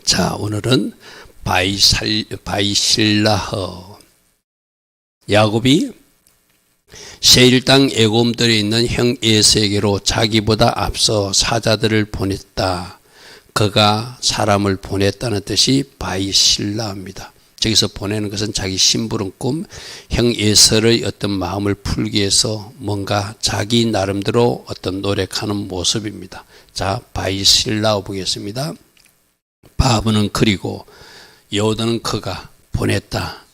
자, 오늘은 바이실라허. 야곱이 세일 땅 에돔들에 있는 형 에서에게로 자기보다 앞서 사자들을 보냈다. 그가 사람을 보냈다는 뜻이 바이실라입니다. 저기서 보내는 것은 자기 심부름꾼 형 에서의 어떤 마음을 풀기 위해서 뭔가 자기 나름대로 어떤 노력하는 모습입니다. 자, 바이실라 보겠습니다. 바브는 그리고 여호다는 그가 보냈다.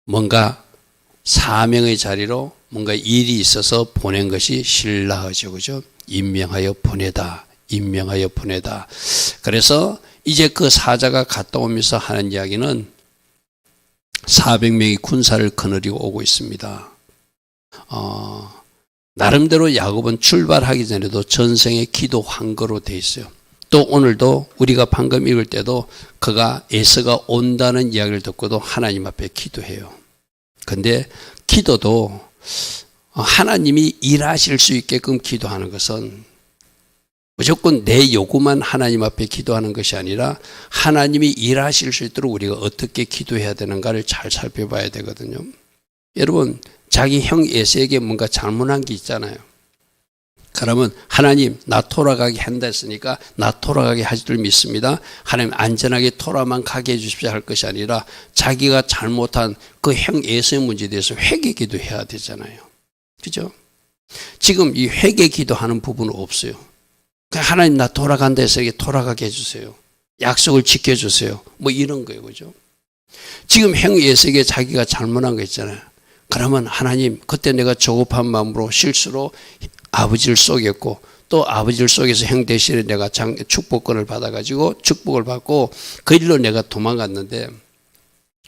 뭔가 사명의 자리로 뭔가 일이 있어서 보낸 것이 실라하죠. 그죠? 임명하여 보내다. 임명하여 보내다. 그래서 이제 그 사자가 갔다 오면서 하는 이야기는 400명의 군사를 거느리고 오고 있습니다. 나름대로 야곱은 출발하기 전에도 전생에 기도 환거로 돼 있어요. 또 오늘도 우리가 방금 읽을 때도 그가 에서가 온다는 이야기를 듣고도 하나님 앞에 기도해요. 근데 기도도 하나님이 일하실 수 있게끔 기도하는 것은 무조건 내 요구만 하나님 앞에 기도하는 것이 아니라 하나님이 일하실 수 있도록 우리가 어떻게 기도해야 되는가를 잘 살펴봐야 되거든요. 여러분, 자기 형 에서에게 뭔가 잘못한 게 있잖아요. 그러면 하나님 나 돌아가게 한다 했으니까 나 돌아가게 하실 줄 믿습니다. 하나님 안전하게 돌아만 가게 해주십시오 할 것이 아니라 자기가 잘못한 그 형 에서의 문제에 대해서 회개 기도해야 되잖아요. 그죠? 지금 이 회개 기도하는 부분은 없어요. 하나님 나 돌아간다 해서 돌아가게 해주세요. 약속을 지켜주세요. 뭐 이런 거예요. 그죠? 지금 형 에서에게 자기가 잘못한 거 있잖아요. 그러면 하나님 그때 내가 조급한 마음으로 실수로 아버지를 쏘겠고 또 아버지를 쏘게서 형 대신에 내가 축복권을 받아가지고 축복을 받고 그 일로 내가 도망갔는데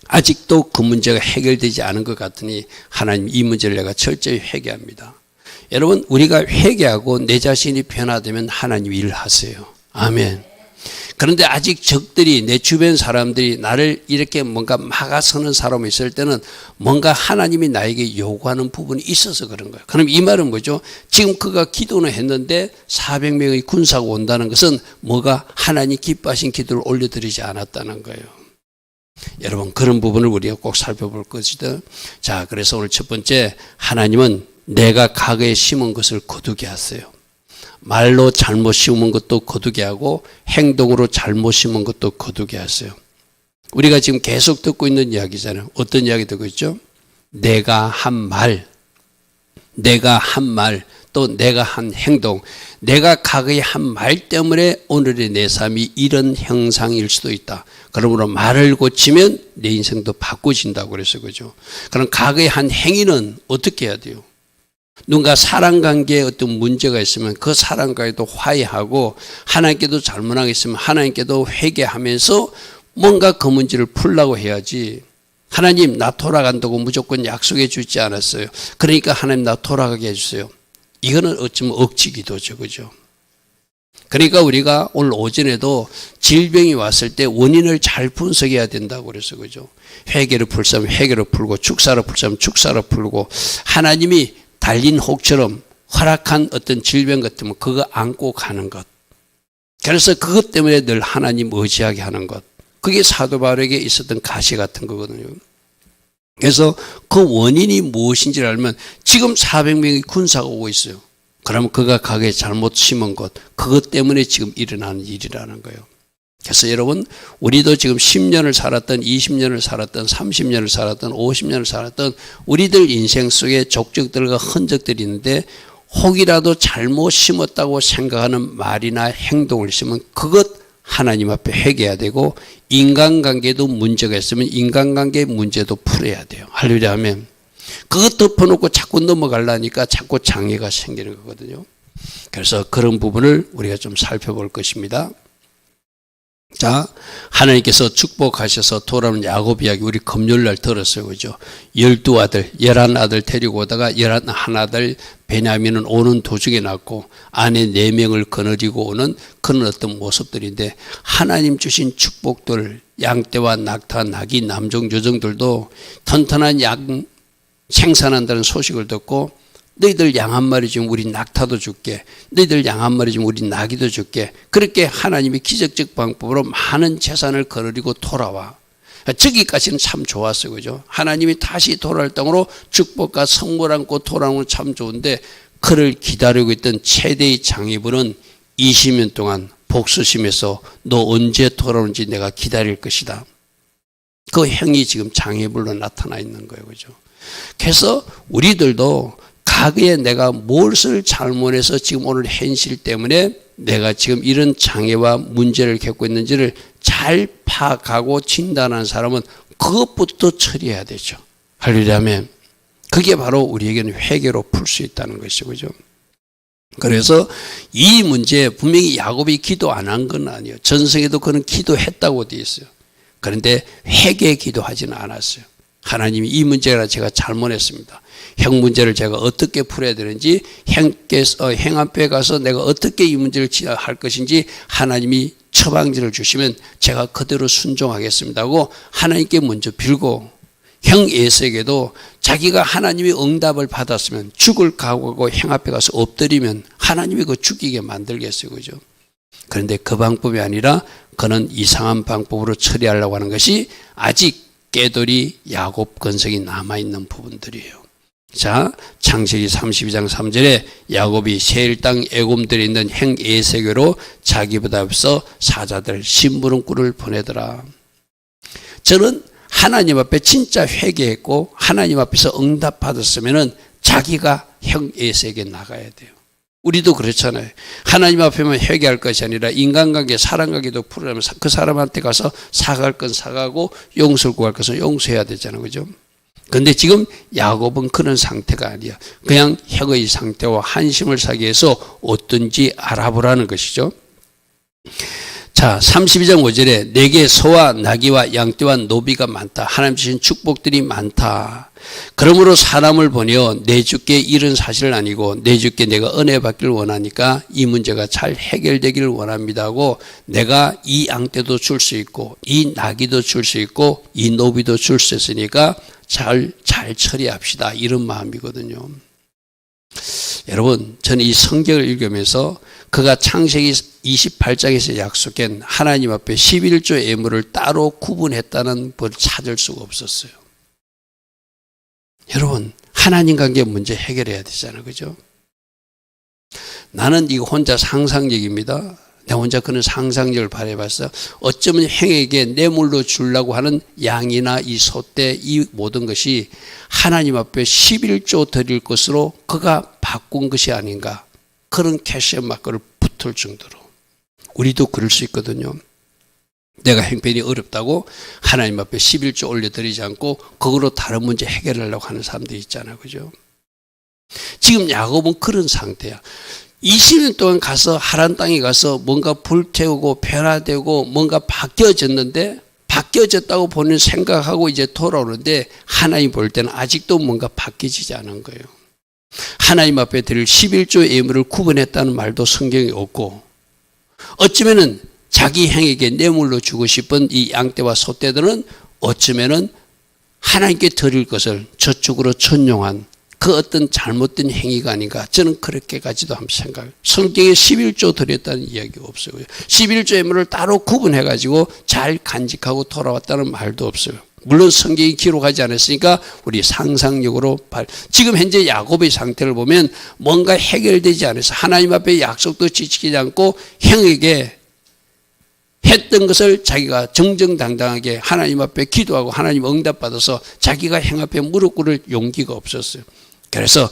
아직도 그 문제가 해결되지 않은 것 같으니 하나님 이 문제를 내가 철저히 회개합니다. 여러분, 우리가 회개하고 내 자신이 변화되면 하나님 일하세요. 아멘. 그런데 아직 적들이, 내 주변 사람들이 나를 이렇게 뭔가 막아서는 사람이 있을 때는 뭔가 하나님이 나에게 요구하는 부분이 있어서 그런 거예요. 그럼 이 말은 뭐죠? 지금 그가 기도는 했는데 400명의 군사가 온다는 것은 뭐가 하나님 기뻐하신 기도를 올려드리지 않았다는 거예요. 여러분, 그런 부분을 우리가 꼭 살펴볼 것이다. 자, 그래서 오늘 첫 번째, 하나님은 내가 과거에 심은 것을 거두게 하세요. 말로 잘못 심은 것도 거두게 하고 행동으로 잘못 심은 것도 거두게 하세요. 우리가 지금 계속 듣고 있는 이야기잖아요. 어떤 이야기 듣고 있죠? 내가 한 말, 또 내가 한 행동, 내가 과거에 한 말 때문에 오늘의 내 삶이 이런 형상일 수도 있다. 그러므로 말을 고치면 내 인생도 바꿔진다고 그래서 그죠. 그럼 과거에 한 행위는 어떻게 해야 돼요? 누군가 사랑관계에 어떤 문제가 있으면 그 사랑관계도 화해하고 하나님께도 잘못한 게 있으면 하나님께도 회개하면서 뭔가 그 문제를 풀려고 해야지. 하나님 나 돌아간다고 무조건 약속해 주지 않았어요. 그러니까 하나님 나 돌아가게 해주세요. 이거는 어쩌면 억지 기도죠. 그죠? 그러니까 우리가 오늘 오전에도 질병이 왔을 때 원인을 잘 분석해야 된다고 그래서 그죠? 회개를 풀 사람 회개를 풀고 축사를 풀 사람 축사를 풀고 하나님이 달린 혹처럼 허락한 어떤 질병 같으면 그거 안고 가는 것. 그래서 그것 때문에 늘 하나님 의지하게 하는 것. 그게 사도 바울에게 있었던 가시 같은 거거든요. 그래서 그 원인이 무엇인지를 알면 지금 400명의 군사가 오고 있어요. 그러면 그가 가게 잘못 심은 것, 그것 때문에 지금 일어나는 일이라는 거예요. 그래서 여러분, 우리도 지금 10년을 살았던 20년을 살았던 30년을 살았던 50년을 살았던 우리들 인생 속에 족적들과 흔적들이 있는데 혹이라도 잘못 심었다고 생각하는 말이나 행동을 심으면 그것 하나님 앞에 회개해야 되고 인간관계도 문제가 있으면 인간관계 문제도 풀어야 돼요. 할렐루야 하면 그것 덮어놓고 자꾸 넘어가려니까 자꾸 장애가 생기는 거거든요. 그래서 그런 부분을 우리가 좀 살펴볼 것입니다. 자, 하나님께서 축복하셔서 돌아오는 야곱 이야기 우리 금요일날 들었어요. 그죠? 12아들, 11아들 데리고 오다가 11아들 베냐민은 오는 도중에 낳고 아내 4명을 거느리고 오는 그런 어떤 모습들인데 하나님 주신 축복들, 양떼와 낙타, 나귀, 남종, 여종들도 튼튼한 양 생산한다는 소식을 듣고 너희들 양 한 마리 주면 우리 낙타도 줄게. 너희들 양 한 마리 주면 우리 나귀도 줄게. 그렇게 하나님이 기적적 방법으로 많은 재산을 거느리고 돌아와. 저기까지는 참 좋았어요. 그죠? 하나님이 다시 돌아올 땅으로 축복과 선물 안고 돌아오는 건 참 좋은데 그를 기다리고 있던 최대의 장애물은 20년 동안 복수심에서 너 언제 돌아오는지 내가 기다릴 것이다. 그 형이 지금 장애물로 나타나 있는 거예요. 그죠? 그래서 우리들도 과거에 내가 무엇을 잘못해서 지금 오늘 현실 때문에 내가 지금 이런 장애와 문제를 겪고 있는지를 잘 파악하고 진단하는 사람은 그것부터 처리해야 되죠. 할렐루야. 그게 바로 우리에게는 회개로 풀 수 있다는 것이죠. 그죠? 그래서 이 문제 분명히 야곱이 기도 안 한 건 아니에요. 전성에도 그는 기도했다고 되어 있어요. 그런데 회개 기도하지는 않았어요. 하나님이 이 문제가 제가 잘못했습니다. 형 문제를 제가 어떻게 풀어야 되는지, 형 앞에 가서 내가 어떻게 이 문제를 할 것인지 하나님이 처방전을 주시면 제가 그대로 순종하겠습니다 하고 하나님께 먼저 빌고, 형 에서에게도 자기가 하나님의 응답을 받았으면 죽을 각오하고 형 앞에 가서 엎드리면 하나님이 그 죽이게 만들겠어요. 그죠? 그런데 그 방법이 아니라 그는 이상한 방법으로 처리하려고 하는 것이 아직 깨돌이 야곱 근성이 남아있는 부분들이에요. 자, 창세기 32장 3절에 야곱이 세일 땅 애곰들에 있는 형 에세게로 자기보다 앞서 사자들 심부름꾼을 보내더라. 저는 하나님 앞에 진짜 회개했고 하나님 앞에서 응답받았으면 자기가 형 에세에게 나가야 돼요. 우리도 그렇잖아요. 하나님 앞에만 회개할 것이 아니라 인간관계, 사람관계도 풀으려면 그 사람한테 가서 사과할 건 사과하고 용서를 구할 것은 용서해야 되잖아요. 그죠? 그런데 지금 야곱은 그런 상태가 아니야. 그냥 형의 상태와 한심을 사기 위해서 어떤지 알아보라는 것이죠. 자, 32장 5절에 내게 소와 나귀와 양떼와 노비가 많다. 하나님 주신 축복들이 많다. 그러므로 사람을 보내어 내 주께 이런 사실을 아니고 내 주께 내가 은혜 받기를 원하니까 이 문제가 잘 해결되기를 원합니다 하고 내가 이 양떼도 줄 수 있고 이 나귀도 줄 수 있고 이 노비도 줄 수 있으니까 잘 처리합시다. 이런 마음이거든요. 여러분, 저는 이 성경을 읽으면서 그가 창세기 28장에서 약속한 하나님 앞에 11조 예물을 따로 구분했다는 걸 찾을 수가 없었어요. 여러분, 하나님 관계 문제 해결해야 되잖아요. 그죠? 나는 이거 혼자 상상력입니다. 내가 혼자 그런 상상력을 발휘해봤어. 어쩌면 형에게 뇌물로 주려고 하는 양이나 이 소떼 이 모든 것이 하나님 앞에 11조 드릴 것으로 그가 바꾼 것이 아닌가. 그런 캐시어 마크를 붙을 정도로. 우리도 그럴 수 있거든요. 내가 형편이 어렵다고 하나님 앞에 11조 올려드리지 않고 그거로 다른 문제 해결하려고 하는 사람들이 있잖아요. 그죠? 지금 야곱은 그런 상태야. 20년 동안 가서 하란 땅에 가서 뭔가 불태우고 변화되고 뭔가 바뀌어졌는데 바뀌어졌다고 본인 생각하고 이제 돌아오는데 하나님 볼 때는 아직도 뭔가 바뀌어지지 않은 거예요. 하나님 앞에 드릴 11조 예물을 구분했다는 말도 성경에 없고 어쩌면은 자기 형에게 뇌물로 주고 싶은 이 양떼와 소떼들은 어쩌면은 하나님께 드릴 것을 저쪽으로 전용한 그 어떤 잘못된 행위가 아닌가 저는 그렇게까지도 한번 생각해요. 성경에 11조 드렸다는 이야기가 없어요. 11조 예물을 따로 구분해가지고 잘 간직하고 돌아왔다는 말도 없어요. 물론 성경이 기록하지 않았으니까 우리 상상력으로 지금 현재 야곱의 상태를 보면 뭔가 해결되지 않아서 하나님 앞에 약속도 지키지 않고 형에게 했던 것을 자기가 정정당당하게 하나님 앞에 기도하고 하나님 응답받아서 자기가 형 앞에 무릎 꿇을 용기가 없었어요. 그래서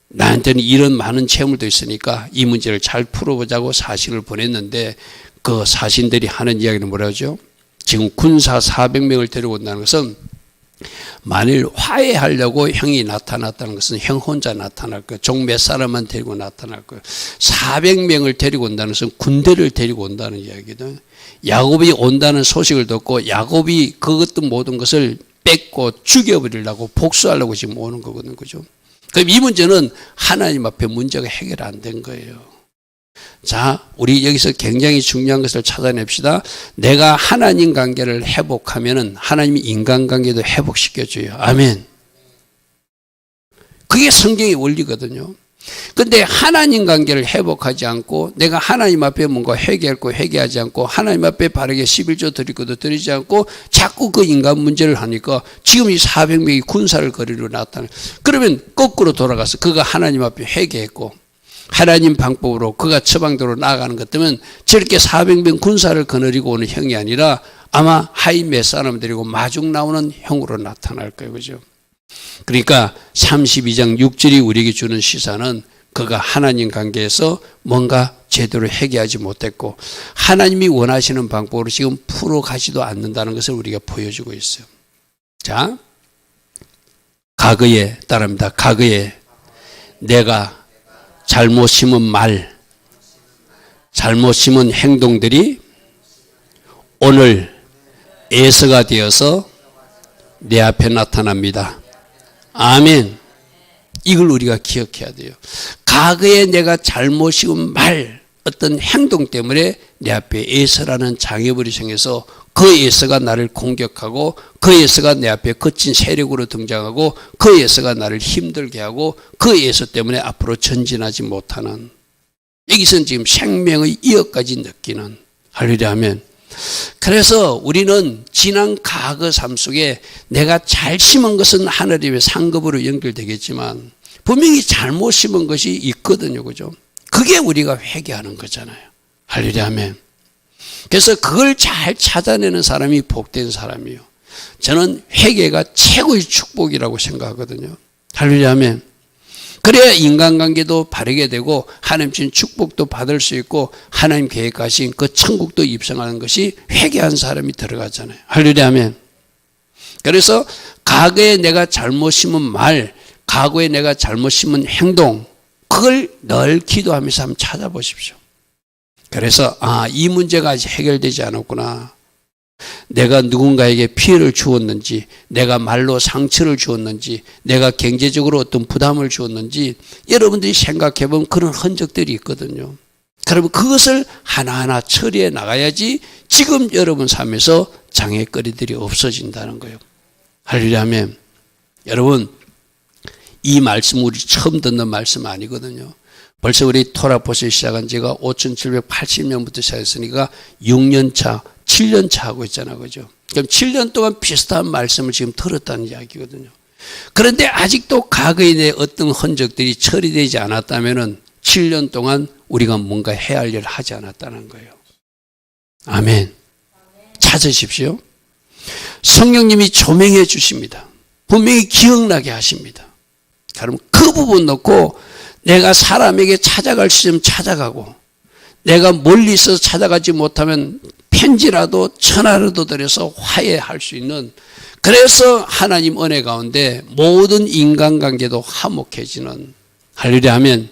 나한테는 이런 많은 채물도 있으니까 이 문제를 잘 풀어보자고 사신을 보냈는데 그 사신들이 하는 이야기는 뭐라죠? 지금 군사 400명을 데리고 온다는 것은 만일 화해하려고 형이 나타났다는 것은 형 혼자 나타날 거예요. 종 몇 사람만 데리고 나타날 거예요. 400명을 데리고 온다는 것은 군대를 데리고 온다는 이야기거든요. 야곱이 온다는 소식을 듣고 야곱이 그것도 모든 것을 뺏고 죽여버리려고 복수하려고 지금 오는 거거든요. 그죠? 그럼 이 문제는 하나님 앞에 문제가 해결 안 된 거예요. 자, 우리 여기서 굉장히 중요한 것을 찾아냅시다. 내가 하나님 관계를 회복하면은 하나님이 인간 관계도 회복시켜줘요. 아멘. 그게 성경의 원리거든요. 근데 하나님 관계를 회복하지 않고 내가 하나님 앞에 뭔가 회개하지 않고 하나님 앞에 바르게 11조 드리고도 드리지 않고 자꾸 그 인간 문제를 하니까 지금 이 400명이 군사를 거리로 나타나요. 그러면 거꾸로 돌아가서 그가 하나님 앞에 회개했고 하나님 방법으로 그가 처방대로 나아가는 것 때문에 저렇게 400명 군사를 거느리고 오는 형이 아니라 아마 하이 몇 사람 데리고 마중 나오는 형으로 나타날 거예요. 그죠? 그러니까 32장 6절이 우리에게 주는 시사는 그가 하나님 관계에서 뭔가 제대로 회개하지 못했고 하나님이 원하시는 방법으로 지금 풀어가지도 않는다는 것을 우리가 보여주고 있어요. 자, 과거에 따릅니다. 과거에 내가 잘못 심은 말, 잘못 심은 행동들이 오늘 에서가 되어서 내 앞에 나타납니다. 아멘. 이걸 우리가 기억해야 돼요. 과거에 내가 잘못 심은 말, 어떤 행동 때문에 내 앞에 에서라는 장애물이 생겨서 그 에서가 나를 공격하고 그 에서가 내 앞에 거친 세력으로 등장하고 그 에서가 나를 힘들게 하고 그 에서 때문에 앞으로 전진하지 못하는, 여기서는 지금 생명의 이어까지 느끼는, 할렐루야 하면. 그래서 우리는 지난 과거 삶 속에 내가 잘 심은 것은 하늘의 상급으로 연결되겠지만 분명히 잘못 심은 것이 있거든요. 그죠? 그게 우리가 회개하는 거잖아요. 할렐루야 아멘. 그래서 그걸 잘 찾아내는 사람이 복된 사람이에요. 저는 회개가 최고의 축복이라고 생각하거든요. 할렐루야 아멘. 그래야 인간관계도 바르게 되고 하나님 주신 축복도 받을 수 있고 하나님 계획하신 그 천국도 입성하는 것이 회개한 사람이 들어가잖아요. 할렐루야 아멘. 그래서 과거에 내가 잘못 심은 말, 과거에 내가 잘못 심은 행동, 그걸 늘 기도하면서 한번 찾아보십시오. 그래서 이 문제가 아직 해결되지 않았구나. 내가 누군가에게 피해를 주었는지, 내가 말로 상처를 주었는지, 내가 경제적으로 어떤 부담을 주었는지 여러분들이 생각해 보면 그런 흔적들이 있거든요. 그러면 그것을 하나하나 처리해 나가야지 지금 여러분 삶에서 장애거리들이 없어진다는 거예요. 할렐루야 아멘. 여러분, 이 말씀 우리 처음 듣는 말씀 아니거든요. 벌써 우리 토라포스 시작한 지가 5780년부터 시작했으니까 6년차, 7년차 하고 있잖아요. 그죠? 그럼 7년 동안 비슷한 말씀을 지금 들었다는 이야기거든요. 그런데 아직도 과거에 대해 어떤 흔적들이 처리되지 않았다면 7년 동안 우리가 뭔가 해야 할 일을 하지 않았다는 거예요. 아멘. 찾으십시오. 성령님이 조명해 주십니다. 분명히 기억나게 하십니다. 그럼 그 부분 놓고 내가 사람에게 찾아갈 수 있으면 찾아가고, 내가 멀리 있어서 찾아가지 못하면 편지라도 전화라도 드려서 화해할 수 있는, 그래서 하나님 은혜 가운데 모든 인간관계도 화목해지는, 할렐루야 하면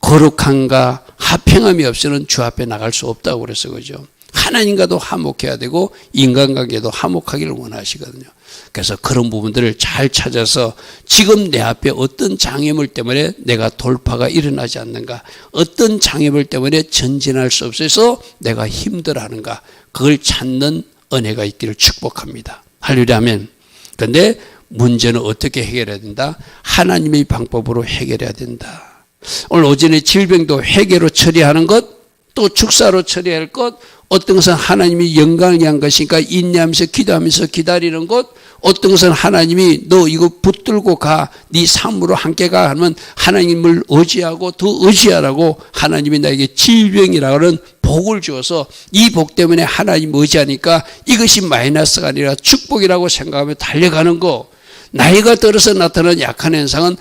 거룩함과 화평함이 없이는 주 앞에 나갈 수 없다고 그래서 그죠. 하나님과도 화목해야 되고 인간관계도 화목하기를 원하시거든요. 그래서 그런 부분들을 잘 찾아서 지금 내 앞에 어떤 장애물 때문에 내가 돌파가 일어나지 않는가, 어떤 장애물 때문에 전진할 수 없어서 내가 힘들어하는가, 그걸 찾는 은혜가 있기를 축복합니다. 할렐루야 아멘. 그런데 문제는 어떻게 해결해야 된다? 하나님의 방법으로 해결해야 된다. 오늘 오전에 질병도 회개로 처리하는 것, 또 축사로 처리할 것, 어떤 것은 하나님이 영광을 위한 것이니까 인내하면서 기도하면서 기다리는 것, 어떤 것은 하나님이 너 이거 붙들고 가, 네 삶으로 함께 가 하면 하나님을 의지하고 더 의지하라고 하나님이 나에게 질병이라는 복을 주어서 이 복 때문에 하나님 의지하니까 이것이 마이너스가 아니라 축복이라고 생각하며 달려가는 거. 나이가 들어서 나타나는 약한 현상은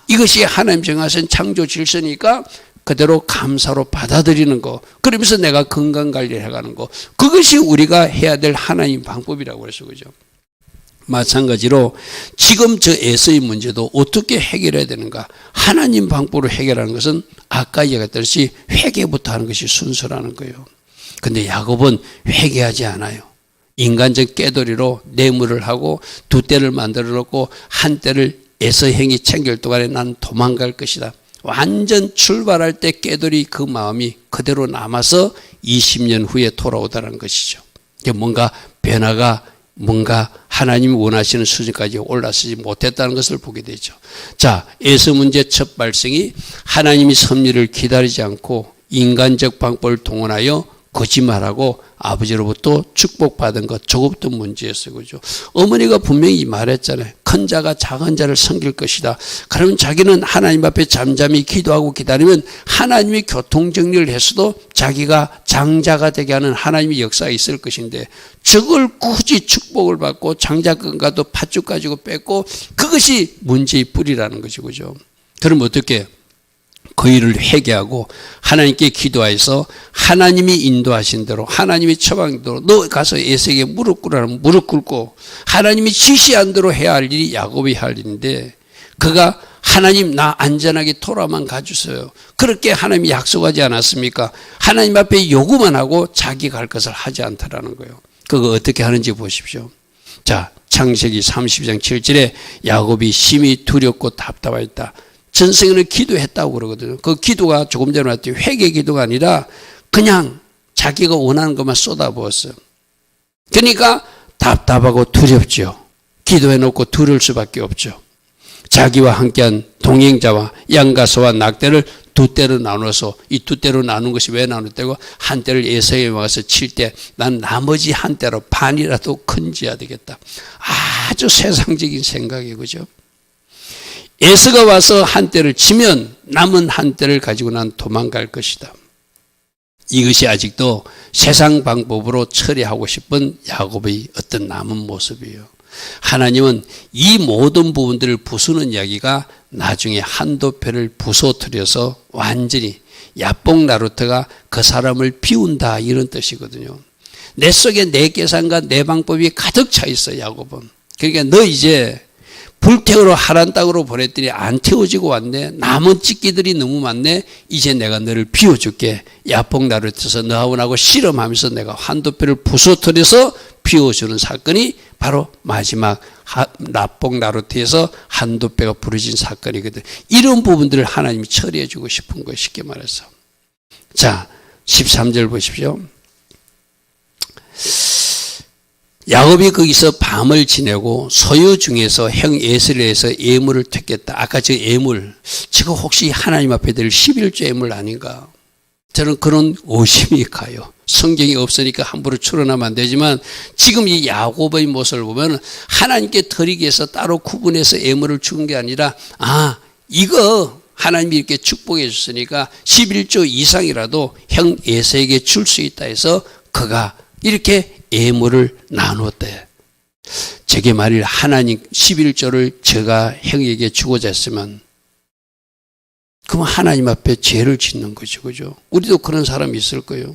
이것이 하나님 정하신 창조 질서니까 그대로 감사로 받아들이는 거, 그러면서 내가 건강관리를 해가는 거, 그것이 우리가 해야 될 하나님 방법이라고 해서 그죠. 마찬가지로 지금 저 에서의 문제도 어떻게 해결해야 되는가, 하나님 방법으로 해결하는 것은 아까 얘기했듯이 회개부터 하는 것이 순서라는 거예요. 근데 야곱은 회개하지 않아요. 인간적 깨돌이로 뇌물을 하고 두 떼를 만들어 놓고 한 떼를 에서 형이 챙길 동안에 난 도망갈 것이다. 완전 출발할 때 깨돌이 그 마음이 그대로 남아서 20년 후에 돌아오다는 것이죠. 뭔가 변화가 뭔가 하나님이 원하시는 수준까지 올라서지 못했다는 것을 보게 되죠. 자, 에서 문제 첫 발생이 하나님이 섭리를 기다리지 않고 인간적 방법을 동원하여 거짓말하고 아버지로부터 축복받은 것, 저것도 문제였어요. 그죠? 어머니가 분명히 말했잖아요. 큰 자가 작은 자를 섬길 것이다. 그러면 자기는 하나님 앞에 잠잠히 기도하고 기다리면 하나님이 교통정리를 했어도 자기가 장자가 되게 하는 하나님의 역사가 있을 것인데, 저걸 굳이 축복을 받고 장자권과도 팥죽 가지고 뺏고, 그것이 문제의 뿌리라는 거죠. 그죠? 그럼 어떻게 그 일을 회개하고 하나님께 기도해서 하나님이 인도하신 대로, 하나님이 처방한 대로 너 가서 에서에게 무릎 꿇으라면 무릎 꿇고, 하나님이 지시한 대로 해야 할 일이 야곱이 할 일인데, 그가 하나님 나 안전하게 토라만 가주세요. 그렇게 하나님이 약속하지 않았습니까? 하나님 앞에 요구만 하고 자기가 할 것을 하지 않더라는 거예요. 그거 어떻게 하는지 보십시오. 자, 창세기 32장 7절에 야곱이 심히 두렵고 답답하였다. 전생에는 기도했다고 그러거든요. 그 기도가 조금 전에 말했듯이 회개 기도가 아니라 그냥 자기가 원하는 것만 쏟아부었어요. 그러니까 답답하고 두렵죠. 기도해놓고 두려울 수밖에 없죠. 자기와 함께한 동행자와 양가서와 낙대를 두 떼로 나눠서, 이 두 떼로 나눈 것이 왜 나눴다고? 한 떼를 에서에 와서 칠 때 난 나머지 한 떼로 반이라도 건져야 되겠다. 아주 세상적인 생각이에요. 그죠? 에서가 와서 한 떼를 치면 남은 한 떼를 가지고 난 도망갈 것이다. 이것이 아직도 세상 방법으로 처리하고 싶은 야곱의 어떤 남은 모습이에요. 하나님은 이 모든 부분들을 부수는 이야기가 나중에 한도표를 부서뜨려서 완전히 야뽕 나루트가 그 사람을 비운다, 이런 뜻이거든요. 내 속에 내 계산과 내 방법이 가득 차 있어, 야곱은. 그러니까 너 이제 불태우러 하란 땅으로 보냈더니 안 태워지고 왔네. 남은 찢기들이 너무 많네. 이제 내가 너를 비워줄게. 야뽕 나루트에서 너하고 씨름하면서 내가 한도표를 부서뜨려서 비워주는 사건이 바로 마지막 라뽕 나루트에서 한도표가 부러진 사건이거든. 이런 부분들을 하나님이 처리해 주고 싶은 거예요, 쉽게 말해서. 자, 13절 보십시오. 야곱이 거기서 밤을 지내고 소유 중에서 형 에슬에서 예물을 택했다. 아까 저 예물, 지금 혹시 하나님 앞에 드릴 11조 예물 아닌가? 저는 그런 의심이 가요. 성경이 없으니까 함부로 추론하면 안 되지만, 지금 이 야곱의 모습을 보면 하나님께 드리기 위해서 따로 구분해서 예물을 준 게 아니라, 이거 하나님이 이렇게 축복해 줬으니까 11조 이상이라도 형 에서에게 줄 수 있다 해서 그가 이렇게 예물을 나누었대. 제게 만일 하나님 11조를 제가 형에게 주고자 했으면, 그럼 하나님 앞에 죄를 짓는 거죠. 그죠? 우리도 그런 사람이 있을 거예요.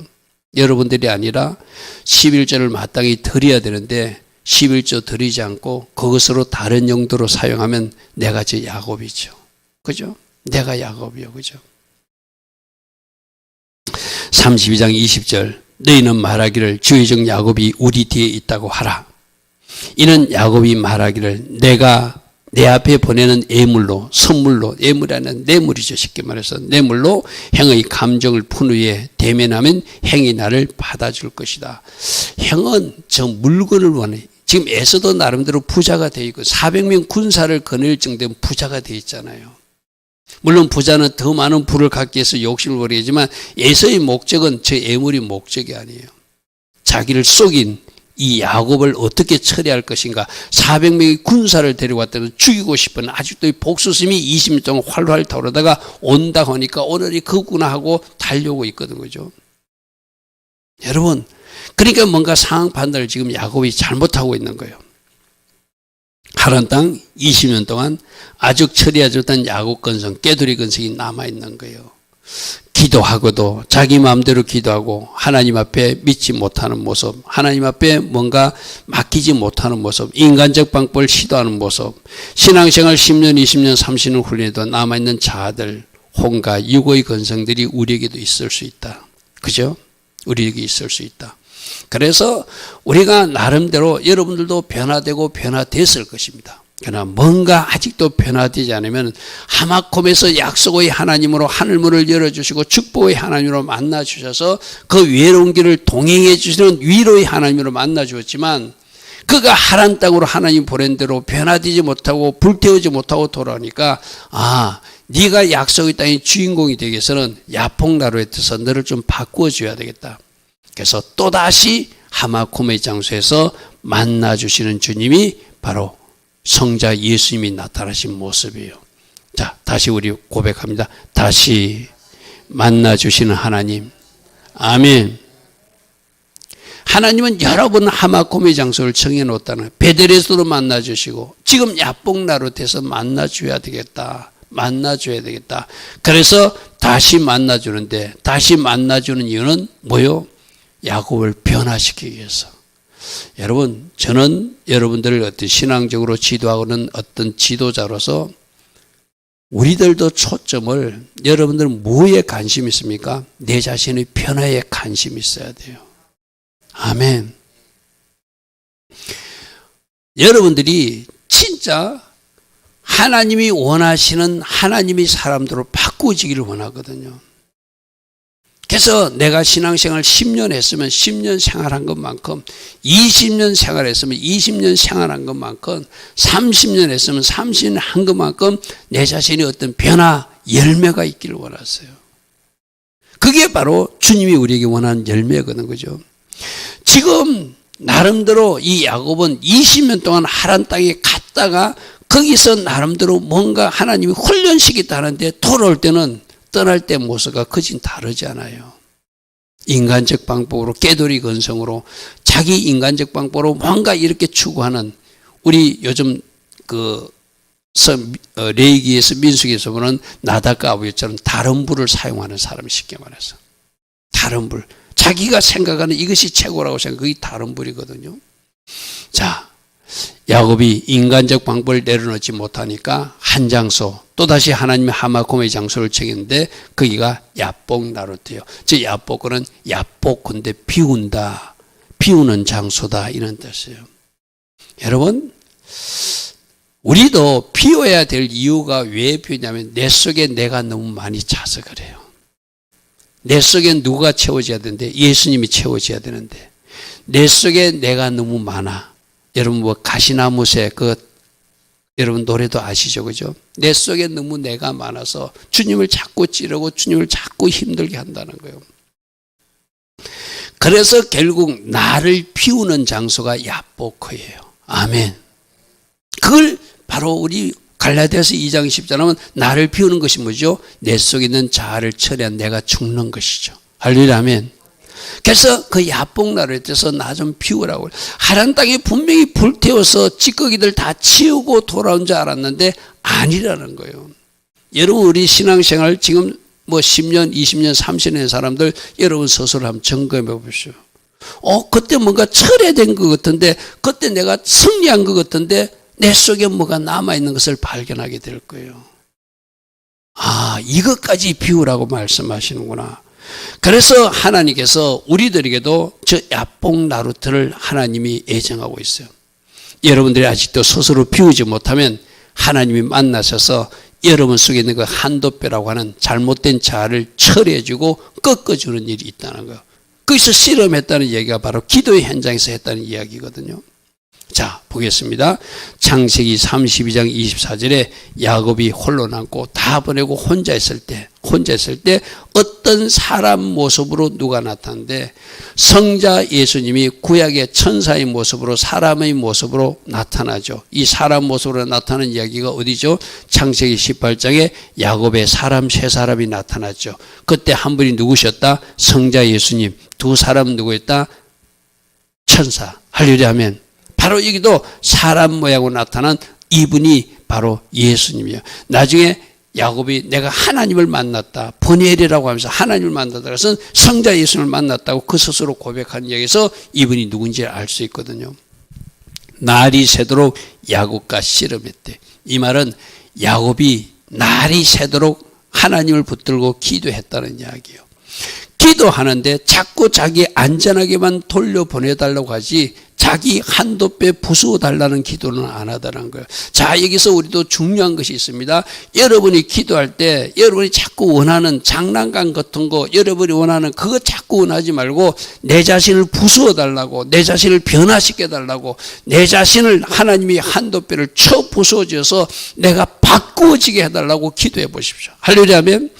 여러분들이 아니라 11조를 마땅히 드려야 되는데 11조 드리지 않고 그것으로 다른 용도로 사용하면 내가 저 야곱이죠. 그죠? 내가 야곱이요. 그죠? 32장 20절, 너희는 말하기를 주의 종 야곱이 우리 뒤에 있다고 하라. 이는 야곱이 말하기를 내가 내 앞에 보내는 예물로, 선물로, 예물이 아니라 뇌물이죠. 쉽게 말해서 뇌물로 형의 감정을 푼 후에 대면하면 형이 나를 받아줄 것이다. 형은 저 물건을 원해. 지금 에서도 나름대로 부자가 되어 있고 400명 군사를 거닐 정도의 부자가 되어 있잖아요. 물론 부자는 더 많은 부를 갖기 위해서 욕심을 부리지만 에서의 목적은 저 예물이 목적이 아니에요. 자기를 속인 이 야곱을 어떻게 처리할 것인가. 400명의 군사를 데려왔다는 죽이고 싶은, 아직도 복수심이 20년 동안 활활 타오르다가 온다 하니까 오늘이 그구나 하고 달려오고 있거든. 그죠? 여러분, 그러니까 뭔가 상황 판단을 지금 야곱이 잘못하고 있는 거예요. 하란 땅 20년 동안 아직 처리하지 못한 야곱 근성, 깨두리 근성이 남아있는 거예요. 기도하고도 자기 마음대로 기도하고 하나님 앞에 믿지 못하는 모습, 하나님 앞에 뭔가 맡기지 못하는 모습, 인간적 방법을 시도하는 모습, 신앙생활 10년, 20년, 30년 훈련에도 남아있는 자아들, 혼과 육의 근성들이 우리에게도 있을 수 있다. 그죠? 우리에게 있을 수 있다. 그래서 우리가 나름대로 여러분들도 변화되고 변화됐을 것입니다. 그러나 뭔가 아직도 변화되지 않으면 하마콤에서 약속의 하나님으로 하늘문을 열어주시고 축복의 하나님으로 만나주셔서 그 외로운 길을 동행해 주시는 위로의 하나님으로 만나주었지만, 그가 하란 땅으로 하나님 보낸 대로 변화되지 못하고 불태우지 못하고 돌아오니까 네가 약속의 땅의 주인공이 되기 위해서는 야폭나루에 떠서 너를 좀 바꾸어줘야 되겠다. 그래서 또다시 하마콤의 장소에서 만나주시는 주님이 바로 성자 예수님이 나타나신 모습이에요. 자, 다시 우리 고백합니다. 다시 만나주시는 하나님. 아멘. 하나님은 여러 번 하마콤의 장소를 정해놓았다는, 베델에서도 만나주시고 지금 야복나룻에서 만나줘야 되겠다. 만나줘야 되겠다. 그래서 다시 만나주는데, 다시 만나주는 이유는 뭐요? 야곱을 변화시키기 위해서. 여러분, 저는 여러분들을 어떤 신앙적으로 지도하고는 어떤 지도자로서 우리들도 초점을, 여러분들은 뭐에 관심이 있습니까? 내 자신의 변화에 관심이 있어야 돼요. 아멘. 여러분들이 진짜 하나님이 원하시는 하나님이 사람들을 바꾸지기를 원하거든요. 그래서 내가 신앙생활 10년 했으면 10년 생활한 것만큼, 20년 생활했으면 20년 생활한 것만큼, 30년 했으면 30년 한 것만큼 내 자신이 어떤 변화, 열매가 있기를 원하세요. 그게 바로 주님이 우리에게 원하는 열매거든, 그죠? 지금 나름대로 이 야곱은 20년 동안 하란 땅에 갔다가 거기서 나름대로 뭔가 하나님이 훈련시키다 하는데 돌아올 때는 떠날 때 모습과 거진 다르지 않아요. 인간적 방법으로, 깨돌이 근성으로, 자기 인간적 방법으로 뭔가 이렇게 추구하는, 우리 요즘 레위기에서 민수기에서 보는 나답과 아비후처럼 다른 불을 사용하는 사람이, 쉽게 말해서 다른 불, 자기가 생각하는 이것이 최고라고 생각하는 그게 다른 불이거든요. 자, 야곱이 인간적 방법을 내려놓지 못하니까 한 장소, 또다시 하나님의 하마콤의 장소를 정했는데 거기가 야복나룻이에요. 즉 야복은 야복, 근데 비운다, 비우는 장소다, 이런 뜻이에요. 여러분, 우리도 비워야 될 이유가 왜 비우냐면 내 속에 내가 너무 많이 차서 그래요. 내 속에 누가 채워져야 되는데? 예수님이 채워져야 되는데 내 속에 내가 너무 많아. 여러분 뭐 가시나무새 여러분 노래도 아시죠, 그죠? 내 속에 너무 내가 많아서 주님을 자꾸 찌르고 주님을 자꾸 힘들게 한다는 거예요. 그래서 결국 나를 비우는 장소가 야복이에요. 아멘. 그걸 바로 우리 갈라디아서 2장 10절 하면 나를 비우는 것이 뭐죠? 내 속에 있는 자아를 처리한 내가 죽는 것이죠. 할렐루야, 아멘. 그래서 그 야복나루에 대해서 나 좀 비우라고. 하란 땅에 분명히 불태워서 찌꺼기들 다 치우고 돌아온 줄 알았는데 아니라는 거예요. 여러분, 우리 신앙생활 지금 뭐 10년, 20년, 30년 사람들, 여러분 스스로 한번 점검해 보십시오. 그때 뭔가 철회된 것 같은데, 그때 내가 승리한 것 같은데 내 속에 뭐가 남아있는 것을 발견하게 될 거예요. 이것까지 비우라고 말씀하시는구나. 그래서 하나님께서 우리들에게도 저 야복나루트를 하나님이 예정하고 있어요. 여러분들이 아직도 스스로 비우지 못하면 하나님이 만나셔서 여러분 속에 있는 그 한도뼈라고 하는 잘못된 자아를 처리해주고 꺾어주는 일이 있다는 거예요. 거기서 실험했다는 얘기가 바로 기도의 현장에서 했다는 이야기거든요. 자, 보겠습니다. 창세기 32장 24절에 야곱이 홀로 남고 다 보내고 혼자 있을 때 어떤 사람 모습으로 누가 나타났는데, 성자 예수님이 구약의 천사의 모습으로, 사람의 모습으로 나타나죠. 이 사람 모습으로 나타나는 이야기가 어디죠? 창세기 18장에 야곱의 사람 세 사람이 나타났죠. 그때 한 분이 누구셨다? 성자 예수님. 두 사람은 누구였다? 천사. 할렐루야, 아멘. 바로 여기도 사람 모양으로 나타난 이분이 바로 예수님이에요. 나중에 야곱이 내가 하나님을 만났다, 버니엘이라고 하면서 하나님을 만났다, 그래서 성자 예수님을 만났다고 그 스스로 고백한 이야기에서 이분이 누군지 알 수 있거든요. 날이 새도록 야곱과 씨름했대. 이 말은 야곱이 날이 새도록 하나님을 붙들고 기도했다는 이야기예요. 기도하는데 자꾸 자기 안전하게만 돌려보내달라고 하지 자기 한도 뼈 부수어 달라는 기도는 안 하다는 거예요. 자, 여기서 우리도 중요한 것이 있습니다. 여러분이 기도할 때 여러분이 자꾸 원하는 장난감 같은 거, 여러분이 원하는 그거 자꾸 원하지 말고 내 자신을 부수어 달라고, 내 자신을 변화시켜 달라고, 내 자신을 하나님이 한도 뼈를 쳐 부수어져서 내가 바꾸어지게 해달라고 기도해 보십시오. 할렐루야. 아멘.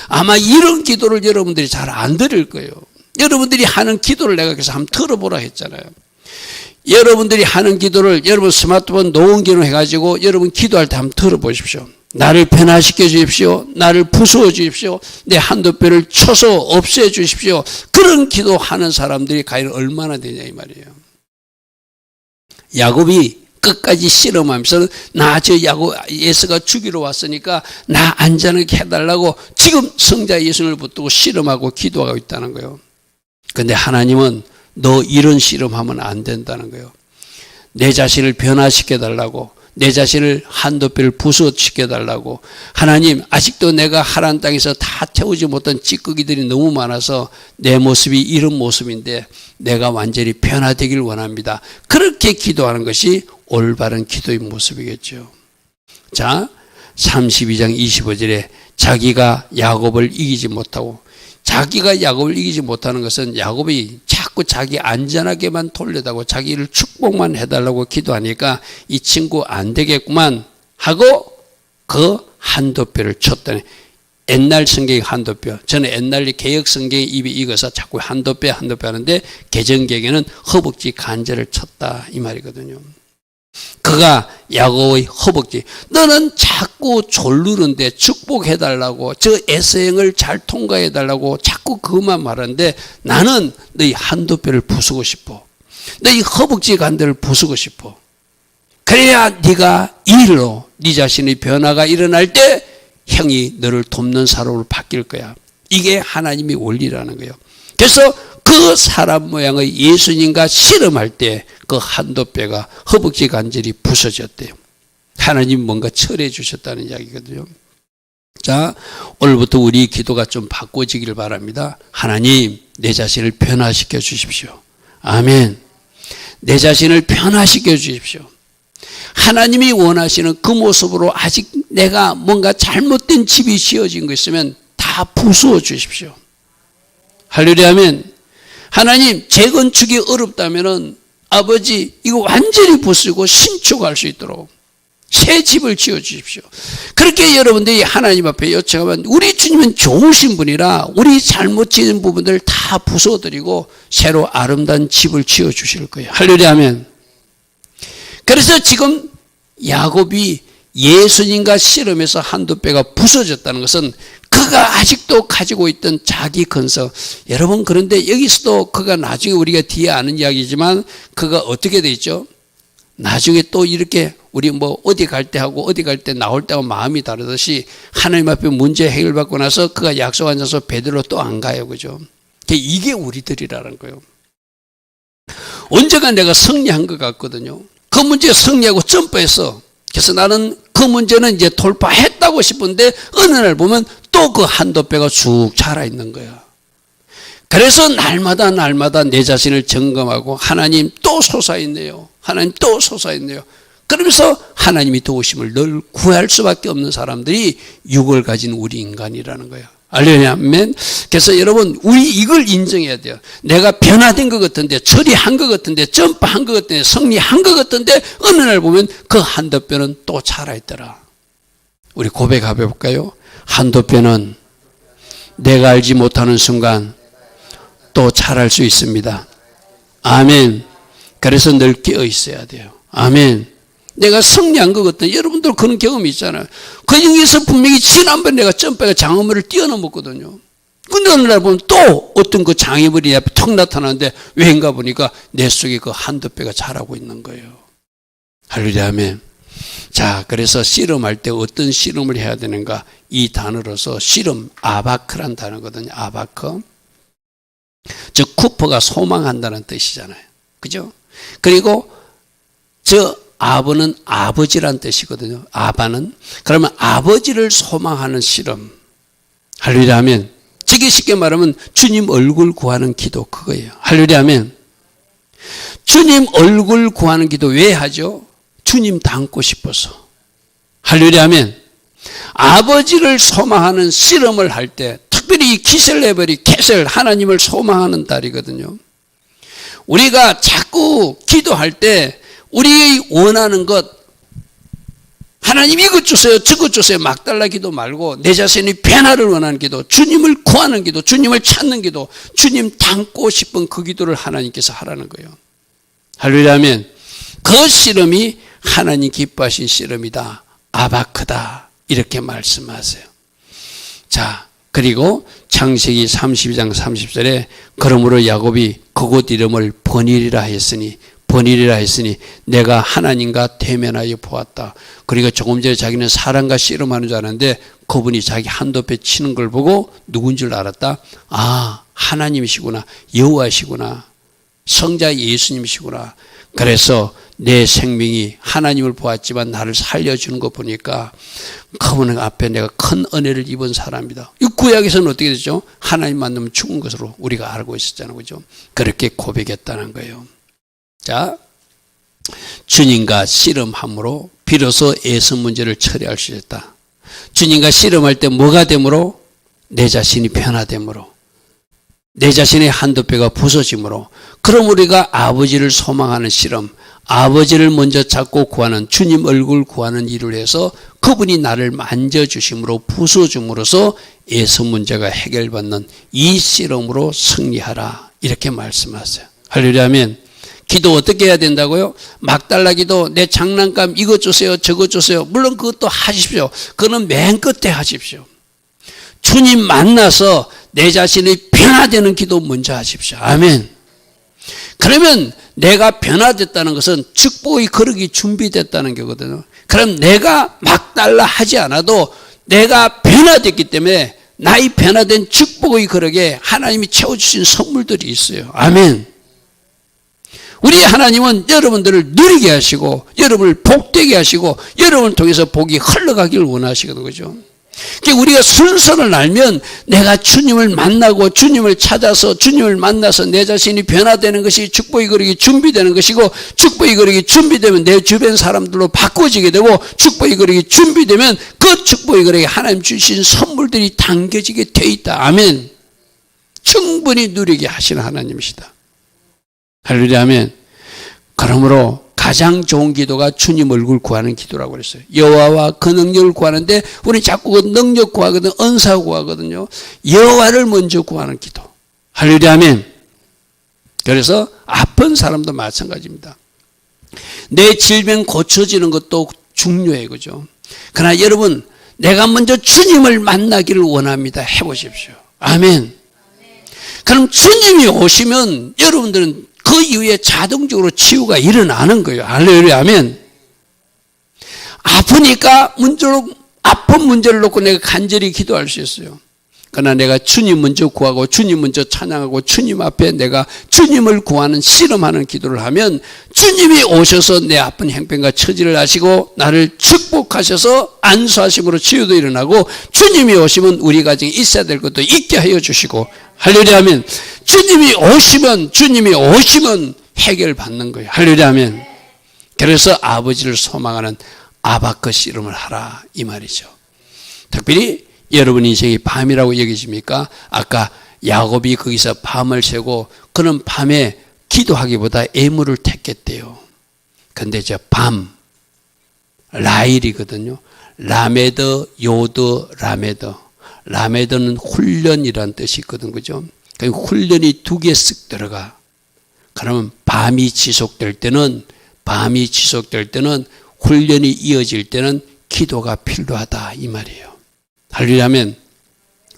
아마 이런 기도를 여러분들이 잘 안 드릴 거예요. 여러분들이 하는 기도를 내가 그래서 한번 들어보라 했잖아요. 여러분들이 하는 기도를 여러분 스마트폰 녹음기로 해가지고 여러분 기도할 때 한번 들어보십시오. 나를 변화시켜 주십시오. 나를 부수어 주십시오. 내 한도뼈를 쳐서 없애 주십시오. 그런 기도하는 사람들이 과연 얼마나 되냐 이 말이에요. 야곱이 끝까지 실험하면서 나 저 야곱 예수가 죽이러 왔으니까 나 안전하게 해달라고 지금 성자 예수를 붙들고 실험하고 기도하고 있다는 거예요. 근데 하나님은 너 이런 실험하면 안 된다는 거예요. 내 자신을 변화시켜 달라고, 내 자신을 한도뼈를 부수시켜 달라고. 하나님, 아직도 내가 하란 땅에서 다 태우지 못한 찌꺼기들이 너무 많아서 내 모습이 이런 모습인데 내가 완전히 변화되길 원합니다. 그렇게 기도하는 것이 올바른 기도의 모습이겠죠. 자, 32장 25절에 자기가 야곱을 이기지 못하고, 자기가 야곱을 이기지 못하는 것은 야곱이 자꾸 자기 안전하게만 돌려다고 자기를 축복만 해달라고 기도하니까 이 친구 안 되겠구만 하고 그 한도뼈를 쳤다네. 옛날 성경의 한도뼈. 저는 옛날 개역 성경에 입이 익어서 자꾸 한도뼈 하는데 개정경에는 허벅지 관절을 쳤다 이 말이거든요. 그가 야곱의 허벅지, 너는 자꾸 졸르는데 축복해달라고, 저 애서행을 잘 통과해달라고 자꾸 그것만 말하는데 나는 너희 한도뼈를 부수고 싶어. 너희 허벅지 관절을 부수고 싶어. 그래야 네가 이 일로 네 자신의 변화가 일어날 때 형이 너를 돕는 사람으로 바뀔 거야. 이게 하나님의 원리라는 거예요. 그래서 그 사람 모양의 예수님과 씨름할 때 그 한도뼈가 허벅지 관절이 부서졌대요. 하나님 뭔가 처리해 주셨다는 이야기거든요. 자, 오늘부터 우리 기도가 좀 바꿔지길 바랍니다. 하나님, 내 자신을 변화시켜 주십시오. 아멘. 내 자신을 변화시켜 주십시오. 하나님이 원하시는 그 모습으로 아직 내가 뭔가 잘못된 집이 지어진 거 있으면 다 부수어 주십시오. 할렐루야. 아멘. 하나님, 재건축이 어렵다면은 아버지 이거 완전히 부수고 신축할 수 있도록 새 집을 지어 주십시오. 그렇게 여러분들이 하나님 앞에 요청하면 우리 주님은 좋으신 분이라 우리 잘못 지은 부분들을 다 부숴드리고 새로 아름다운 집을 지어 주실 거예요. 할렐루야. 아멘. 그래서 지금 야곱이 예수님과 씨름해서 한도뼈가 부서졌다는 것은 그가 아직도 가지고 있던 자기 근성. 여러분, 그런데 여기서도 그가 나중에 우리가 뒤에 아는 이야기지만 그가 어떻게 돼 있죠? 나중에 또 이렇게 우리 뭐 어디 갈 때 하고 어디 갈 때 나올 때하고 마음이 다르듯이 하나님 앞에 문제 해결받고 나서 그가 약속한 장소 베드로 또 안 가요. 그죠? 이게 우리들이라는 거예요. 언젠가 내가 승리한 것 같거든요. 그 문제에 승리하고 점프해서 그래서 나는 그 문제는 이제 돌파했다고 싶은데 어느 날 보면 또 그 한도뼈가 쭉 자라 있는 거야. 그래서 날마다 내 자신을 점검하고 하나님 또 솟아있네요. 하나님 또 솟아있네요. 그러면서 하나님이 도우심을 늘 구할 수밖에 없는 사람들이 육을 가진 우리 인간이라는 거야. 할렐루야. 아멘. 그래서 여러분, 우리 이걸 인정해야 돼요. 내가 변화된 것 같은데, 처리한 것 같은데, 점프한 것 같은데, 승리한 것 같은데 어느 날 보면 그 한도뼈는 또 자라있더라. 우리 고백해 볼까요? 한도뼈는 내가 알지 못하는 순간 또 자랄 수 있습니다. 아멘. 그래서 늘 깨어 있어야 돼요. 아멘. 내가 승리한 것 같은, 여러분들 그런 경험이 있잖아요. 그 중에서 분명히 지난번 내가 점프해가 장애물을 뛰어넘었거든요. 근데 어느 날 보면 또 어떤 그 장애물이 앞에 턱 나타나는데 왜인가 보니까 내 속에 그 한도뼈가 자라고 있는 거예요. 할렐루야. 아멘. 자, 그래서 씨름할 때 어떤 씨름을 해야 되는가? 이 단어로서 씨름, 아바크란 단어거든요. 아바크. 즉 쿠퍼가 소망한다는 뜻이잖아요. 그죠? 그리고 저 아버는 아버지란 뜻이거든요. 아바는. 그러면 아버지를 소망하는 씨름. 할렐루야. 아멘. 저게 쉽게 말하면 주님 얼굴 구하는 기도, 그거예요. 할렐루야. 아멘. 주님 얼굴 구하는 기도 왜 하죠? 주님 닮고 싶어서. 할렐루야 하면 아버지를 소망하는 씨름을 할 때, 특별히 기셀레벨이 계셀 하나님을 소망하는 달이거든요. 우리가 자꾸 기도할 때 우리 원하는 것, 하나님 이것 주세요 저것 주세요 막 달라 기도 말고 내 자신이 변화를 원하는 기도, 주님을 구하는 기도, 주님을 찾는 기도, 주님 닮고 싶은 그 기도를 하나님께서 하라는 거예요. 할렐루야 하면 그 씨름이 하나님 기뻐하신 씨름이다. 아바크다. 이렇게 말씀하세요. 자, 그리고 창세기 32장 30절에 그러므로 야곱이 그곳 이름을 버닐이라 했으니 내가 하나님과 대면하여 보았다. 그러니까 조금 전에 자기는 사람과 씨름하는 줄 알았는데 그분이 자기 한도패 치는 걸 보고 누군 줄 알았다. 아, 하나님이시구나. 여호와시구나. 성자 예수님이시구나. 그래서 내 생명이 하나님을 보았지만 나를 살려주는 거 보니까 그분 앞에 내가 큰 은혜를 입은 사람이다. 이 구약에서는 어떻게 되죠? 하나님 만나면 죽은 것으로 우리가 알고 있었잖아요. 그죠? 그렇게 고백했다는 거예요. 자, 주님과 씨름함으로 비로소 에서 문제를 처리할 수 있다. 주님과 씨름할 때 뭐가 되므로? 내 자신이 변화되므로, 내 자신의 한도뼈가 부서짐으로. 그럼 우리가 아버지를 소망하는 씨름, 아버지를 먼저 찾고 구하는, 주님 얼굴 구하는 일을 해서 그분이 나를 만져주심으로 부서줌으로써 에서 문제가 해결받는 이 씨름으로 승리하라. 이렇게 말씀하세요. 할렐루야 하면 기도 어떻게 해야 된다고요? 막달라 기도, 내 장난감 이것 주세요 저것 주세요. 물론 그것도 하십시오. 그거는 맨 끝에 하십시오. 주님 만나서 내 자신이 변화되는 기도 먼저 하십시오. 아멘. 그러면 내가 변화됐다는 것은 축복의 그릇이 준비됐다는 거거든요. 그럼 내가 막달라 하지 않아도 내가 변화됐기 때문에 나의 변화된 축복의 그릇에 하나님이 채워주신 선물들이 있어요. 아멘. 우리 하나님은 여러분들을 누리게 하시고 여러분을 복되게 하시고 여러분을 통해서 복이 흘러가기를 원하시거든요. 그죠? 그러니까 우리가 순서를 알면 내가 주님을 만나고 주님을 찾아서 주님을 만나서 내 자신이 변화되는 것이 축복의 그릇이 준비되는 것이고, 축복의 그릇이 준비되면 내 주변 사람들로 바꿔지게 되고, 축복의 그릇이 준비되면 그 축복의 그릇에 하나님 주신 선물들이 담겨지게 돼 있다. 아멘. 충분히 누리게 하시는 하나님이시다. 할렐루야 아멘. 그러므로 가장 좋은 기도가 주님 얼굴 구하는 기도라고 그랬어요. 여호와와 그 능력을 구하는데 우리 자꾸 그 능력 구하거든, 은사 구하거든요. 여호와를 먼저 구하는 기도. 할렐루야 아멘. 그래서 아픈 사람도 마찬가지입니다. 내 질병 고쳐지는 것도 중요해요. 그죠? 그러나 여러분, 내가 먼저 주님을 만나기를 원합니다. 해보십시오. 아멘. 그럼 주님이 오시면 여러분들은 그 이후에 자동적으로 치유가 일어나는 거예요. 할렐루야 아멘. 아프니까 아픈 문제를 놓고 내가 간절히 기도할 수 있어요. 그러나 내가 주님 먼저 구하고 주님 먼저 찬양하고 주님 앞에 내가 주님을 구하는 씨름하는 기도를 하면 주님이 오셔서 내 아픈 형편과 처지를 아시고 나를 축복하셔서 안수하심으로 치유도 일어나고, 주님이 오시면 우리 가정에 있어야 될 것도 있게 하여 주시고, 할렐루야 아멘. 주님이 오시면 해결받는 거예요. 할렐루야 아멘. 그래서 아버지를 소망하는 아바크 씨름을 하라 이 말이죠. 특별히 여러분 인생이 밤이라고 여기십니까? 아까 야곱이 거기서 밤을 새고 그는 밤에 기도하기보다 애물을 택했대요. 근데 저 밤 라일이거든요. 라메드, 요드, 라메드. 라메드는 훈련이란 뜻이 있거든, 그죠? 그러니까 훈련이 두 개 쓱 들어가. 그러면 밤이 지속될 때는 훈련이 이어질 때는 기도가 필요하다 이 말이에요. 할렐루야 아멘.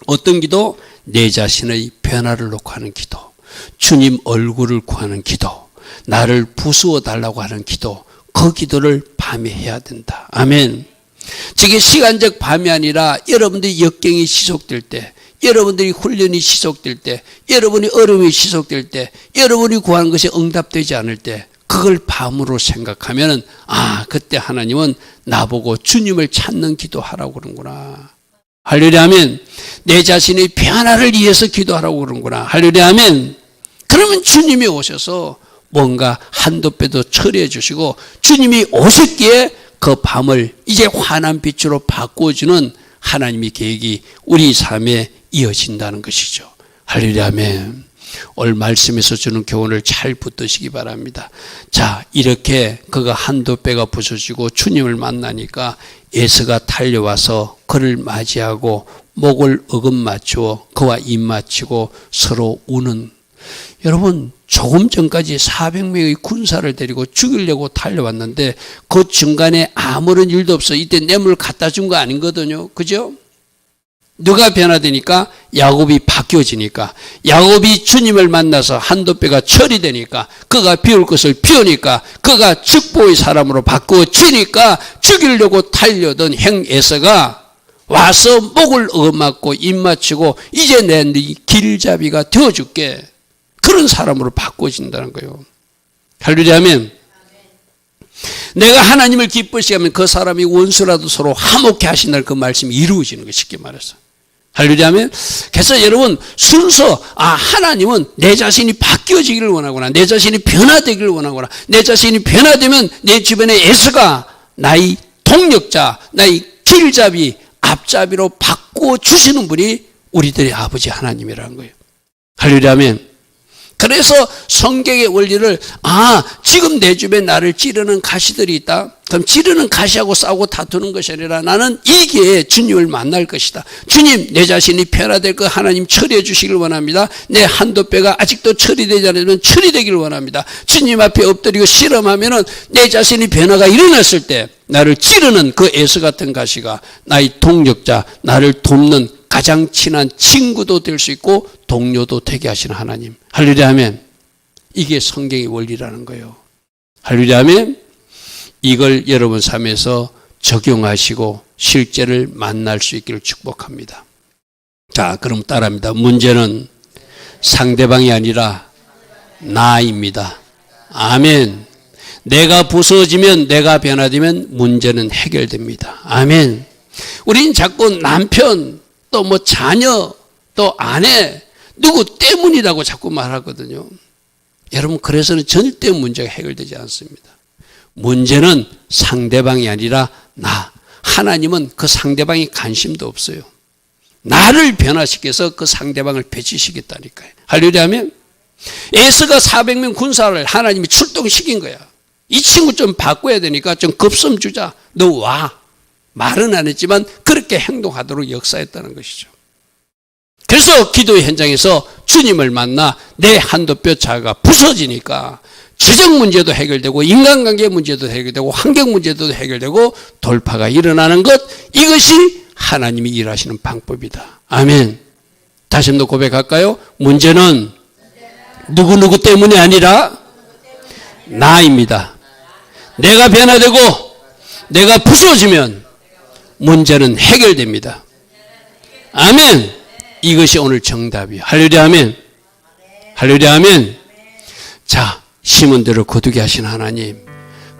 어떤 기도? 내 자신의 변화를 놓고 하는 기도, 주님 얼굴을 구하는 기도, 나를 부수어 달라고 하는 기도, 그 기도를 밤에 해야 된다. 아멘. 저게 시간적 밤이 아니라 여러분들이 역경이 지속될 때, 여러분들이 훈련이 지속될 때, 여러분이 어려움이 지속될 때, 여러분이 구하는 것이 응답되지 않을 때, 그걸 밤으로 생각하면 그때 하나님은 나보고 주님을 찾는 기도하라고 그러는구나. 할렐루야 아멘. 내 자신의 변화를 위해서 기도하라고 그러는구나. 할렐루야 아멘. 그러면 주님이 오셔서 뭔가 한도 빼도 처리해 주시고 주님이 오셨기에 그 밤을 이제 환한 빛으로 바꾸어주는 하나님의 계획이 우리 삶에 이어진다는 것이죠. 할렐루야 아멘. 오늘 말씀에서 주는 교훈을 잘 붙드시기 바랍니다. 자, 이렇게 그가 한도 빼가 부서지고 주님을 만나니까 에서가 달려와서 그를 맞이하고 목을 어금 맞추어 그와 입 맞추고 서로 우는. 여러분, 조금 전까지 400명의 군사를 데리고 죽이려고 달려왔는데 그 중간에 아무런 일도 없어. 이때 뇌물 갖다 준 거 아니거든요. 그죠? 누가 변화되니까? 야곱이 바뀌어지니까. 야곱이 주님을 만나서 한도뼈가 처리되니까, 그가 비울 것을 비우니까, 그가 축복의 사람으로 바꾸어지니까 죽이려고 달려던 형 에서가 와서 목을 얻어맞고 입 맞추고 이제 내 길잡이가 되어줄게. 그런 사람으로 바꿔진다는 거예요. 할렐루야 아멘. 내가 하나님을 기쁘시게 하면 그 사람이 원수라도 서로 화목해 하신다는 그 말씀이 이루어지는 거, 쉽게 말해서. 할렐루야 아멘. 그래서 여러분, 순서, 하나님은 내 자신이 바뀌어지기를 원하구나, 내 자신이 변화되기를 원하구나, 내 자신이 변화되면 내 주변에 에서가 나의 동력자, 나의 길잡이, 앞잡이로 바꿔주시는 분이 우리들의 아버지 하나님이라는 거예요. 할렐루야 아멘. 그래서 성경의 원리를, 지금 내 주변에 나를 찌르는 가시들이 있다. 그럼 찌르는 가시하고 싸우고 다투는 것이 아니라 나는 이게 주님을 만날 것이다. 주님, 내 자신이 변화될 것 하나님 처리해 주시길 원합니다. 내 한도뼈가 아직도 처리되지 않으면 처리되기를 원합니다. 주님 앞에 엎드리고 실험하면은 내 자신이 변화가 일어났을 때 나를 찌르는 그 에서 같은 가시가 나의 동력자, 나를 돕는 가장 친한 친구도 될 수 있고 동료도 되게 하시는 하나님. 할렐루야 아멘. 이게 성경의 원리라는 거예요. 할렐루야 아멘. 이걸 여러분 삶에서 적용하시고 실제를 만날 수 있기를 축복합니다. 자, 그럼 따라합니다. 문제는 상대방이 아니라 나입니다. 아멘. 내가 부서지면, 내가 변화되면 문제는 해결됩니다. 아멘. 우린 자꾸 남편, 또 뭐 자녀, 또 아내, 누구 때문이라고 자꾸 말하거든요. 여러분, 그래서는 절대 문제가 해결되지 않습니다. 문제는 상대방이 아니라 나. 하나님은 그 상대방이 관심도 없어요. 나를 변화시켜서 그 상대방을 배치시켰다니까요. 할렐루야 하면 에서가 400명 군사를 하나님이 출동시킨 거야. 이 친구 좀 바꿔야 되니까 좀 급som 주자. 너 와. 말은 안 했지만 그렇게 행동하도록 역사했다는 것이죠. 그래서 기도의 현장에서 주님을 만나 내 한도뼈 자가 부서지니까 지정 문제도 해결되고 인간관계 문제도 해결되고 환경 문제도 해결되고 돌파가 일어나는 것, 이것이 하나님이 일하시는 방법이다. 아멘. 다시 한번 고백할까요? 문제는 누구누구 때문이 아니라 나입니다. 내가 변화되고 내가 부서지면 문제는 해결됩니다. 아멘. 이것이 오늘 정답이에요. 할렐루야 아멘. 할렐루야 아멘. 자, 심은 대로 거두게 하신 하나님,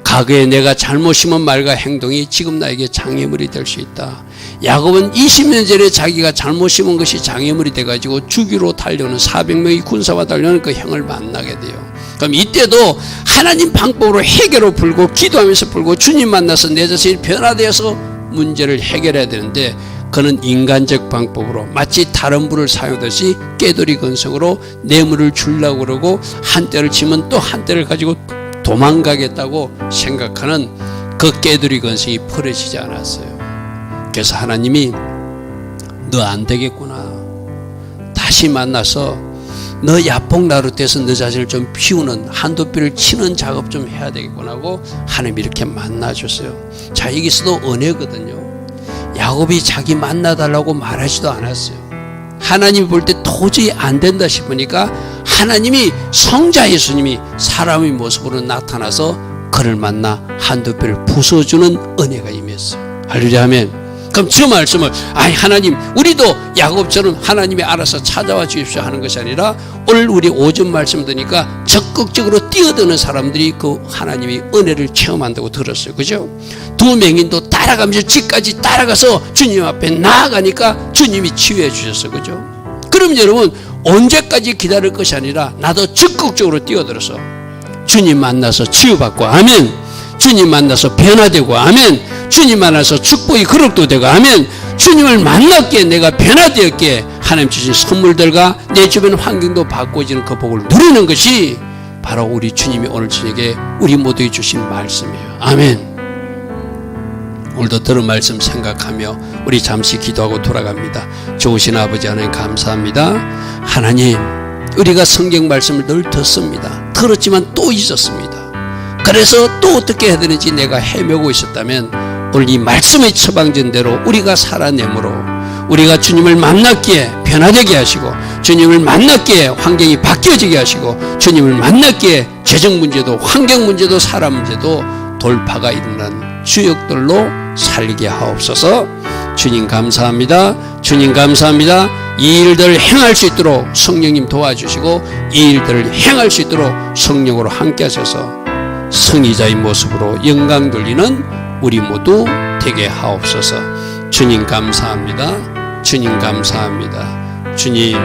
과거에 내가 잘못 심은 말과 행동이 지금 나에게 장애물이 될 수 있다. 야곱은 20년 전에 자기가 잘못 심은 것이 장애물이 돼가지고 죽이로 달려오는 400명의 군사와 달려오는 그 형을 만나게 돼요. 그럼 이때도 하나님 방법으로 해결을 풀고 기도하면서 풀고 주님 만나서 내 자신이 변화되어서 문제를 해결해야 되는데, 그는 인간적 방법으로 마치 다른 불을 사용하듯이 깨돌이 건성으로 뇌물을 주려고 그러고 한 대를 치면 또 한 대를 가지고 도망가겠다고 생각하는 그 깨돌이 건성이 버려지지 않았어요. 그래서 하나님이 너 안 되겠구나, 다시 만나서 너 야폭나룻돼서 너 자신을 좀 비우는, 한도뼈를 치는 작업 좀 해야 되겠구나 하고 하나님이 이렇게 만나줬어요. 자, 여기서도 은혜거든요. 야곱이 자기 만나달라고 말하지도 않았어요. 하나님이 볼 때 도저히 안 된다 싶으니까 하나님이, 성자 예수님이 사람의 모습으로 나타나서 그를 만나 한도뼈를 부숴주는 은혜가 임했어요. 할렐루야 하면, 그럼 저 말씀을 하나님, 우리도 야곱처럼 하나님이 알아서 찾아와 주십시오 하는 것이 아니라, 오늘 우리 오전 말씀 드니까 적극적으로 뛰어드는 사람들이 그 하나님의 은혜를 체험한다고 들었어요. 그죠? 두 맹인도 따라가면서 집까지 따라가서 주님 앞에 나아가니까 주님이 치유해 주셨어요. 그죠? 그럼 여러분, 언제까지 기다릴 것이 아니라 나도 적극적으로 뛰어들어서 주님 만나서 치유받고 아멘. 주님 만나서 변화되고 아멘. 주님 만나서 축복이 그릇도 되고 아멘. 주님을 만났기에 내가 변화되었기에 하나님 주신 선물들과 내 주변 환경도 바꿔지는 그 복을 누리는 것이 바로 우리 주님이 오늘 저녁에 우리 모두에게 주신 말씀이에요. 아멘. 오늘도 들은 말씀 생각하며 우리 잠시 기도하고 돌아갑니다. 좋으신 아버지 하나님 감사합니다. 하나님, 우리가 성경 말씀을 늘 듣습니다. 들었지만 또 잊었습니다. 그래서 또 어떻게 해야 되는지 내가 헤매고 있었다면 오늘 이 말씀의 처방전대로 우리가 살아내므로 우리가 주님을 만났기에 변화되게 하시고 주님을 만났기에 환경이 바뀌어지게 하시고 주님을 만났기에 재정 문제도 환경 문제도 사람 문제도 돌파가 일어난 주역들로 살게 하옵소서. 주님 감사합니다. 주님 감사합니다. 이 일들을 행할 수 있도록 성령님 도와주시고 이 일들을 행할 수 있도록 성령으로 함께 하셔서 승리자의 모습으로 영광 돌리는 우리 모두 되게 하옵소서. 주님 감사합니다. 주님 감사합니다. 주님